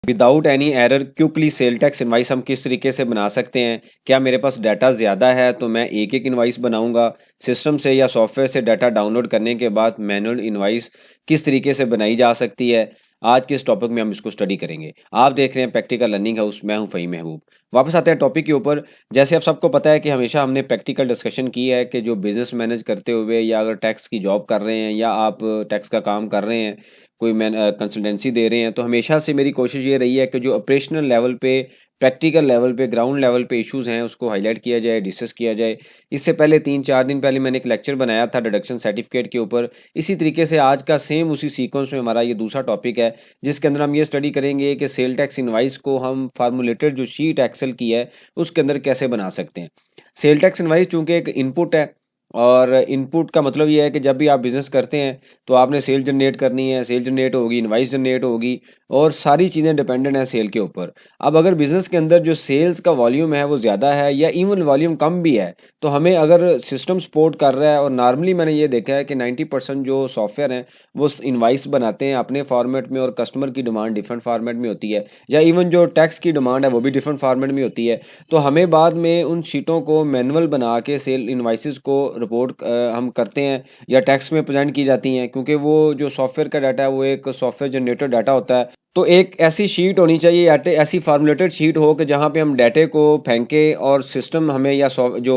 Without any error quickly cell tax invoice हम किस तरीके से बना सकते हैं? क्या मेरे पास डाटा ज़्यादा है तो मैं एक एक इनवाइस बनाऊंगा? सिस्टम से या सॉफ्टवेयर से डाटा डाउनलोड करने के बाद मैनुअल इनवाइस किस तरीके से बनाई जा सकती है? आज के इस टॉपिक में हम इसको स्टडी करेंगे। आप देख रहे हैं प्रैक्टिकल लर्निंग हाउस, मैं हूं फ़हीम महबूब। वापस आते हैं टॉपिक के ऊपर। जैसे आप सबको पता है कि हमेशा हमने प्रैक्टिकल डिस्कशन की है कि जो बिजनेस मैनेज करते हुए या अगर टैक्स की जॉब कर रहे हैं या आप टैक्स का काम कर रहे हैं, कोई कंसल्टेंसी दे रहे हैं, तो हमेशा से मेरी कोशिश ये रही है कि जो ऑपरेशनल लेवल पे, प्रैक्टिकल लेवल पे, ग्राउंड लेवल पे इश्यूज़ हैं उसको हाईलाइट किया जाए, डिस्कस किया जाए। इससे पहले 3-4 दिन पहले मैंने एक लेक्चर बनाया था डिडक्शन सर्टिफिकेट के ऊपर। इसी तरीके से आज का सेम उसी सीक्वेंस में हमारा ये दूसरा टॉपिक है, जिसके अंदर हम ये स्टडी करेंगे कि सेल टैक्स इनवाइस को हम फार्मूलेटेड जो शीट एक्सेल की है उसके अंदर कैसे बना सकते हैं। सेल टैक्स इनवाइस चूँकि एक इनपुट है, और इनपुट का मतलब ये है कि जब भी आप बिज़नेस करते हैं तो आपने सेल जनरेट करनी है, सेल जनरेट होगी, इनवाइस जनरेट होगी, और सारी चीज़ें डिपेंडेंट हैं सेल के ऊपर। अब अगर बिज़नेस के अंदर जो सेल्स का वॉल्यूम है वो ज़्यादा है या इवन वॉल्यूम कम भी है, तो हमें अगर सिस्टम सपोर्ट कर रहा है, और नॉर्मली मैंने ये देखा है कि 90% जो सॉफ्टवेयर हैं वो इनवाइस बनाते हैं अपने फॉर्मेट में, और कस्टमर की डिमांड डिफरेंट फॉर्मेट में होती है, या इवन जो टैक्स की डिमांड है वो भी डिफरेंट फॉर्मेट में होती है। तो हमें बाद में उन शीटों को मैनुअल बना के सेल इनवाइसेस को रिपोर्ट हम करते हैं या टैक्स में प्रेजेंट की जाती हैं, क्योंकि वो जो सॉफ्टवेयर का डाटा है वो एक सॉफ्टवेयर जनरेटेड डाटा होता है। तो एक ऐसी शीट होनी चाहिए या ऐसी फार्मूलेटेड शीट हो कि जहाँ पे हम डाटे को फेंके और सिस्टम हमें या जो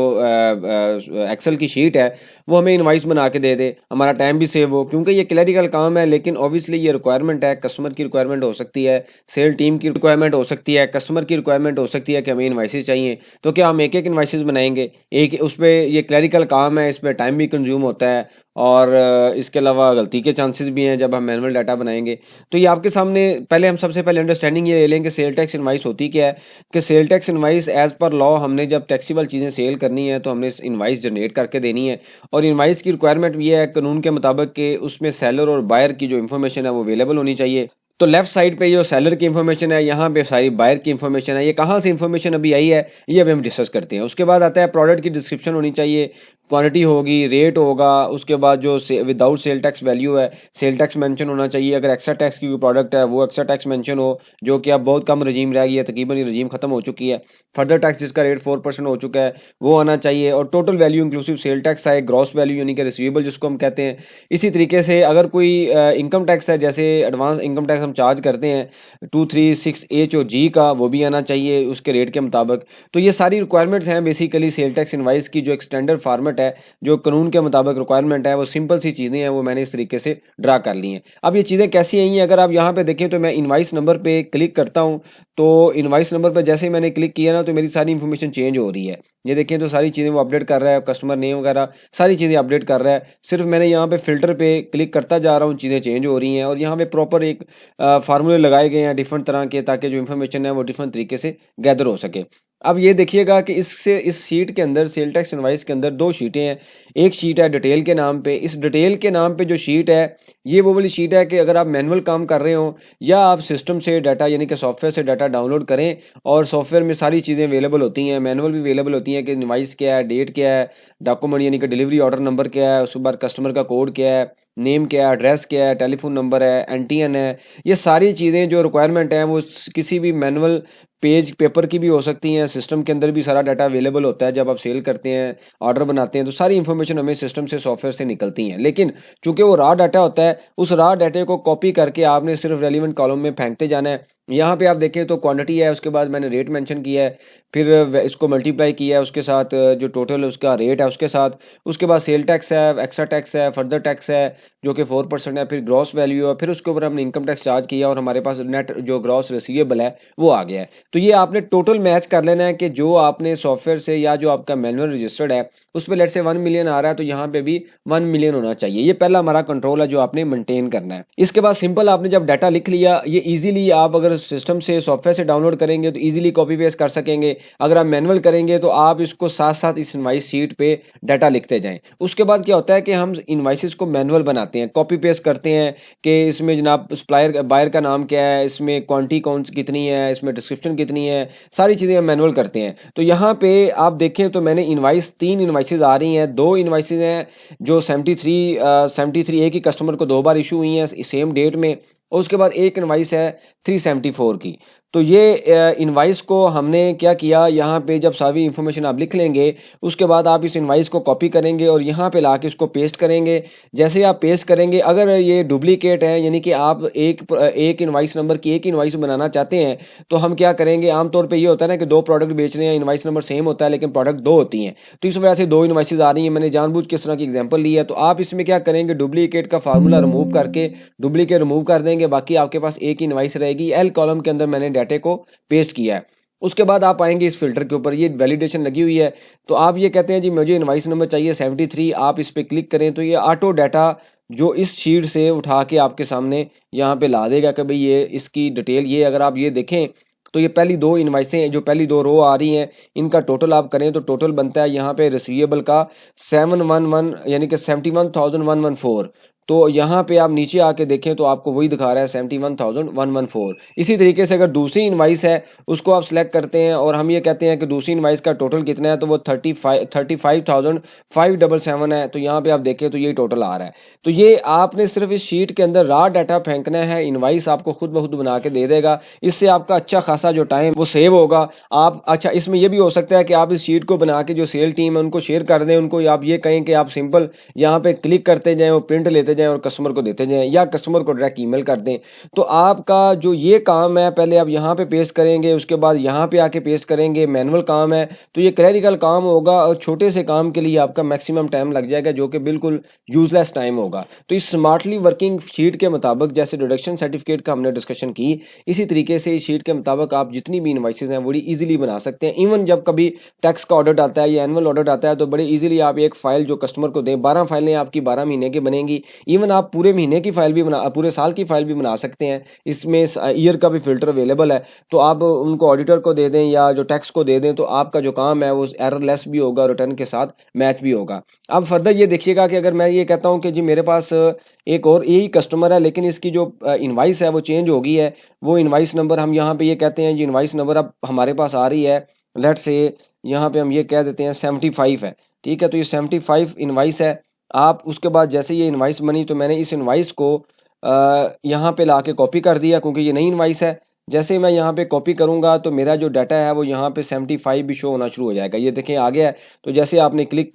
एक्सेल की शीट है वो हमें इनवाइस बना के दे दे, हमारा टाइम भी सेव हो, क्योंकि ये क्लरिकल काम है। लेकिन ऑब्वियसली ये रिक्वायरमेंट है, कस्टमर की रिक्वायरमेंट हो सकती है, सेल टीम की रिक्वायरमेंट हो सकती है, कस्टमर की रिक्वायरमेंट हो सकती है कि हमें इनवाइसेस चाहिए। तो क्या हम एक एक इनवाइसेस बनाएंगे? एक उस पर ये क्लरिकल काम है, इस पर टाइम भी कंज्यूम होता है, और इसके अलावा गलती के चांसेस भी हैं जब हम मैनुअल डाटा बनाएंगे। तो ये आपके सामने पहले हम सबसे पहले अंडरस्टैंडिंग ये ले लें कि सेल टैक्स इनवाइस होती क्या है। कि sale tax invoice as per law, हमने जब टैक्सीबल चीज़ें सेल करनी है तो हमने इनवाइस जनरेट करके देनी है, और इनवाइस की रिक्वायरमेंट ये है कानून के मुताबिक कि उसमें सेलर और बायर की जो इन्फॉर्मेशन है वो अवेलेबल होनी चाहिए। तो लेफ्ट साइड पे जो सेलर की इन्फॉर्मेशन है, यहाँ पे सारी बायर की इन्फॉर्मेशन है। ये कहाँ से इन्फॉर्मेशन अभी आई है ये अभी हम डिस्कस करते हैं। उसके बाद आता है प्रोडक्ट की डिस्क्रिप्शन होनी चाहिए, क्वांटिटी होगी, रेट होगा, उसके बाद जो विदाउट सेल टैक्स वैल्यू है, सेल टैक्स मेंशन होना चाहिए। अगर एक्स्ट्रा टैक्स की कोई प्रोडक्ट है वो एक्स्ट्रा टैक्स मेंशन हो, जो कि अब बहुत कम रजीम रह गई है, तकरीबन ये रजीम खत्म हो चुकी है। फर्दर टैक्स जिसका रेट 4% हो चुका है वो आना चाहिए, और total value inclusive sale tax आए, ग्रॉस वैल्यू यानी कि रिसीवेबल जिसको हम कहते हैं। इसी तरीके से अगर कोई इनकम टैक्स है, जैसे एडवांस इनकम टैक्स हम चार्ज करते हैं 236H और G का, वो भी आना चाहिए उसके रेट के मुताबिक। तो ये सारी रिक्वायरमेंट्स हैं बेसिकली सेल टैक्स इनवाइस की, जो एक स्टैंडर्ड फॉर्मेट है, जो कानून के मुताबिक रिक्वायरमेंट है। वो सिंपल सी चीज़ें हैं, वो मैंने इस तरीके से ड्रा कर ली हैं। अब ये चीज़ें कैसी आई हैं, अगर आप यहाँ पे देखें तो मैं इनवाइस नंबर पे क्लिक करता हूँ, तो इनवाइस नंबर पर जैसे ही मैंने क्लिक किया ना तो मेरी सारी इन्फॉर्मेशन चेंज हो रही है। ये देखें तो सारी चीज़ें वो अपडेट कर रहा है, कस्टमर नेम वगैरह सारी चीज़ें अपडेट कर रहा है। सिर्फ मैंने यहाँ पे फ़िल्टर पे क्लिक करता जा रहा हूँ, चीज़ें चेंज हो रही हैं, और यहाँ पे प्रॉपर एक फार्मूले लगाए गए हैं डिफरेंट तरह के, ताकि जो इन्फॉर्मेशन है वो डिफरेंट तरीके से गैदर हो सके। अब ये देखिएगा कि इससे इस शीट के अंदर, सेल टैक्स इनवाइस के अंदर दो शीटें हैं। एक शीट है डिटेल के नाम पे। इस डिटेल के नाम पे जो शीट है ये वो वाली शीट है कि अगर आप मैनुअल काम कर रहे हो या आप सिस्टम से डाटा यानी कि सॉफ्टवेयर से डाटा डाउनलोड करें, और सॉफ्टवेयर में सारी चीज़ें अवेलेबल होती हैं, मैनुअल भी अवेलेबल होती हैं कि इनवाइस क्या है, डेट क्या है, डॉक्यूमेंट यानी कि डिलीवरी ऑर्डर नंबर क्या है, उसके बाद कस्टमर का कोड क्या है, नेम क्या है, एड्रेस क्या है, टेलीफोन नंबर है, एनटीएन है। ये सारी चीज़ें जो रिक्वायरमेंट हैं वो किसी भी मैनुअल पेज पेपर की भी हो सकती हैं। सिस्टम के अंदर भी सारा डाटा अवेलेबल होता है। जब आप सेल करते हैं, ऑर्डर बनाते हैं, तो सारी इन्फॉर्मेशन हमें सिस्टम से, सॉफ्टवेयर से निकलती हैं। लेकिन चूंकि वो रॉ डाटा होता है, उस रॉ डाटे को कॉपी करके आपने सिर्फ रेलिवेंट कॉलम में फेंकते जाना है। यहाँ पे आप देखें तो क्वांटिटी है, उसके बाद मैंने रेट मेंशन किया है, फिर इसको मल्टीप्लाई किया है उसके साथ, जो टोटल उसका रेट है उसके साथ। उसके बाद सेल टैक्स है, एक्स्ट्रा टैक्स है, फर्दर टैक्स है जो कि 4% है, फिर ग्रॉस वैल्यू है, फिर उसके ऊपर हमने इनकम टैक्स चार्ज किया, और हमारे पास नेट जो ग्रॉस रिसीवेबल है वो आ गया है। तो ये आपने टोटल मैच कर लेना है कि जो आपने सॉफ्टवेयर से या जो आपका मैनुअल रजिस्टर्ड है उस पर लेट से 1 मिलियन आ रहा है, तो यहाँ पे भी 1 मिलियन होना चाहिए। ये पहला हमारा कंट्रोल है जो आपने मेंटेन करना है। इसके बाद सिंपल आपने जब डाटा लिख लिया, ये इजीली आप अगर सिस्टम से, सॉफ्टवेयर से डाउनलोड करेंगे तो इजीली कॉपी पेस्ट कर सकेंगे। अगर आप मैनुअल करेंगे तो आप इसको साथ साथ इस इनवाइस शीट पे डाटा लिखते जाएं। उसके बाद क्या होता है कि हम इनवाइसेस को मैनुअल बनाते हैं, कॉपी पेस्ट करते हैं कि इसमें जनाब सप्लायर बायर का नाम क्या है, इसमें क्वांटिटी कौन कितनी है, इसमें डिस्क्रिप्शन कितनी है, सारी चीज़ें हम मैनुअल करते हैं। तो यहाँ पे आप देखें तो मैंने इनवाइस 3 इनवाइसेज आ रही हैं। 2 इनवाइसेज हैं जो 73 A की कस्टमर को 2 बार इशू हुई हैं सेम डेट में, और उसके बाद एक इनवाइस है 374 की। तो ये इनवाइस को हमने क्या किया, यहाँ पे जब सारी इन्फॉर्मेशन आप लिख लेंगे उसके बाद आप इस इनवाइस को कॉपी करेंगे और यहाँ पे लाके इसको पेस्ट करेंगे। जैसे आप पेस्ट करेंगे, अगर ये डुप्लीकेट है यानी कि आप एक इनवाइस नंबर की एक इनवाइस बनाना चाहते हैं तो हम क्या करेंगे, आमतौर पे ये होता है ना कि दो प्रोडक्ट बेच रहे हैं, इनवाइस नंबर सेम होता है लेकिन प्रोडक्ट दो होती हैं, तो इस वजह से दो इनवाइसेज आ रही हैं। मैंने जानबूझ के इस तरह की एग्जांपल ली है। तो आप इसमें क्या करेंगे, डुप्लीकेट का फार्मूला रिमूव करके डुप्लीकेट रिमूव कर देंगे, बाकी आपके पास एक ही इनवाइस रहेगी। एल कॉलम के अंदर मैंने डाटे को पेस्ट किया है। उसके बाद आप आएंगे इस फिल्टर के ऊपर, ये वैलिडेशन लगी हुई है। तो आप ये कहते हैं जी मुझे इनवाइस नंबर चाहिए 73, आप इस पर क्लिक करें तो ये ऑटो डाटा जो इस शीट से उठा के आपके सामने यहाँ पे ला देगा कि भाई ये इसकी डिटेल ये। अगर आप ये देखें तो ये पहली दो इनवाइसें हैं, जो पहली दो रो आ रही हैं, इनका टोटल आप करें तो टोटल बनता है यहाँ पे रिसीवेबल का 711 यानी कि 71,114। तो यहाँ पे आप नीचे आके देखें तो आपको वही दिखा रहा है 71,114। इसी तरीके से अगर दूसरी इनवाइस है उसको आप सिलेक्ट करते हैं और हम ये कहते हैं कि दूसरी इनवाइस का टोटल कितना है, तो वो 35,577 है। तो यहाँ पे आप देखें तो यही टोटल आ रहा है। तो ये आपने सिर्फ इस शीट के अंदर रॉ डाटा फेंकना है, इनवाइस आपको खुद ब खुद बना के दे देगा। इससे आपका अच्छा खासा जो टाइम वो सेव होगा। आप अच्छा इसमें ये भी हो सकता है कि आप इस शीट को बना के जो सेल टीम है उनको शेयर कर दें, उनको आप ये कहें कि आप सिंपल यहाँ पे क्लिक करते जाएं और प्रिंट लेते जाएं और कस्टमर को देते जाएं, या कस्टमर को डायरेक्ट ईमेल कर दें। तो आपका जो ये काम है पहले आप यहाँ पे पेस्ट करेंगे, उसके बाद यहाँ पे आके पेस्ट करेंगे, मैनुअल काम है। तो ये क्लरिकल काम होगा और छोटे से काम के लिए आपका मैक्सिमम टाइम लग जाएगा जो कि बिल्कुल यूजलेस टाइम होगा। तो इस स्मार्टली वर्किंग शीट के मुताबिक जैसे डिडक्शन सर्टिफिकेट का हमने डिस्कशन की, इसी तरीके से इस शीट के मुताबिक आप जितनी भी इनवाइसेज हैं बड़ी इजीली बना सकते हैं। इवन जब कभी टैक्स का ऑर्डर आता है या एनुअल ऑर्डर आता है तो बड़े इजीली आप एक फाइल जो कस्टमर को दें, 12 फाइलें आपकी 12 महीने की बनेंगी। इवन आप पूरे महीने की फाइल भी पूरे साल की फाइल भी बना सकते हैं। इसमें ईयर का भी फिल्टर अवेलेबल है। तो आप उनको ऑडिटर को दे दें या जो टैक्स को दे दें तो आपका जो काम है वो एररलेस भी होगा, रिटर्न के साथ मैच भी होगा। अब फर्दर ये देखिएगा कि अगर मैं ये कहता हूँ कि जी मेरे पास एक और यही कस्टमर है लेकिन इसकी जो इनवाइस है वो चेंज हो गई है, वो इनवाइस नंबर हम यहाँ पे ये कहते हैं जी इनवाइस नंबर अब हमारे पास आ रही है, लेट्स से यहाँ पे हम ये कह देते हैं 75 है। ठीक है, तो ये 75 इनवाइस है। आप उसके बाद जैसे ये इनवाइस बनी तो मैंने इस इनवाइस को यहाँ पे ला के कॉपी कर दिया क्योंकि ये नई इनवाइस है। जैसे ही मैं यहाँ पे कॉपी करूँगा तो मेरा जो डाटा है वो यहाँ पे 75 भी शो होना शुरू हो जाएगा। ये देखें आ गया है। तो जैसे आपने क्लिक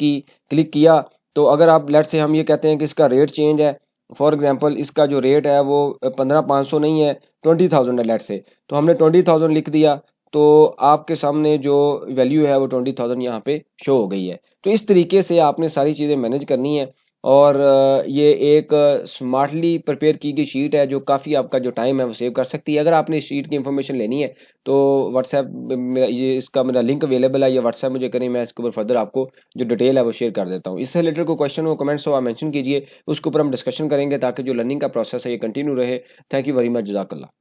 किया तो अगर आप लेट से हम ये कहते हैं कि इसका रेट चेंज है, फॉर एग्जांपल इसका जो रेट है वो 15,500 नहीं है, 20,000 है लेट से, तो हमने 20,000 लिख दिया तो आपके सामने जो वैल्यू है वो 20,000 यहाँ पे शो हो गई है। तो इस तरीके से आपने सारी चीज़ें मैनेज करनी है और ये एक स्मार्टली प्रिपेयर की गई शीट है जो काफ़ी आपका जो टाइम है वो सेव कर सकती है। अगर आपने इस शीट की इन्फॉर्मेशन लेनी है तो व्हाट्सएप में ये इसका मेरा लिंक अवेलेबल है, या व्हाट्सएप मुझे करें, मैं इसके ऊपर फर्दर आपको जो डिटेल है वो शेयर कर देता हूँ। इससे रिलेटेड कोई क्वेश्चन हो, कमेंट्स हो, आप मेंशन कीजिए, उसके ऊपर हम डिस्कशन करेंगे ताकि जो लर्निंग का प्रोसेस है ये कंटिन्यू रहे। थैंक यू वेरी मच, जज़ाकल्लाह।